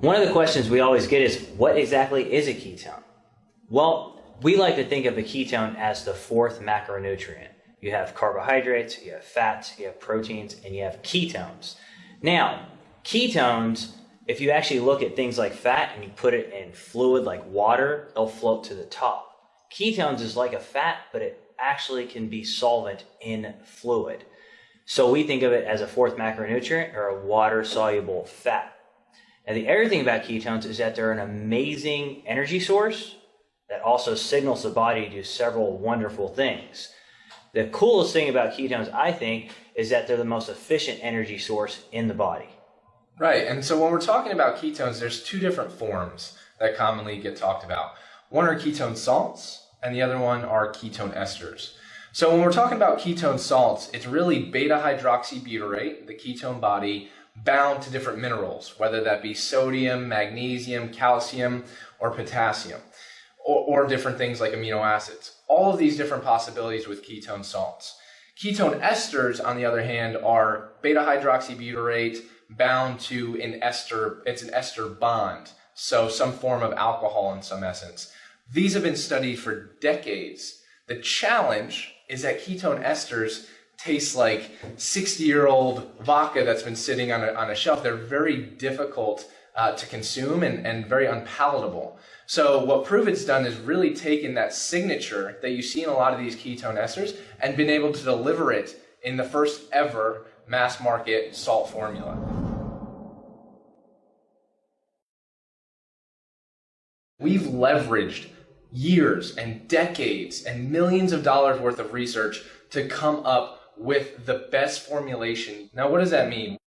One of the questions we always get is, what exactly is a ketone? Well, we like to think of a ketone as the fourth macronutrient. You have carbohydrates, you have fats, you have proteins, and you have ketones. Now, ketones, if you actually look at things like fat and you put it in fluid like water, they'll float to the top. Ketones is like a fat, but it actually can be solvent in fluid. So we think of it as a fourth macronutrient or a water-soluble fat. And the other thing about ketones is that they're an amazing energy source that also signals the body to do several wonderful things. The coolest thing about ketones, I think, is that they're the most efficient energy source in the body. Right, and so when we're talking about ketones, there's two different forms that commonly get talked about. One are ketone salts, and the other one are ketone esters. So when we're talking about ketone salts, it's really beta-hydroxybutyrate, the ketone body, bound to different minerals, whether that be sodium, magnesium, calcium, or potassium, or different things like amino acids. All of these different possibilities with ketone salts. Ketone esters, on the other hand, are beta-hydroxybutyrate bound to an ester. It's an ester bond, so some form of alcohol in some essence. These have been studied for decades. The challenge is that ketone esters taste like 60-year-old vodka that's been sitting on a shelf. They're very difficult to consume and very unpalatable. So what Pruvit's done is really taken that signature that you see in a lot of these ketone esters and been able to deliver it in the first ever mass market salt formula. We've leveraged years and decades and millions of dollars worth of research to come up with the best formulation. Now, what does that mean?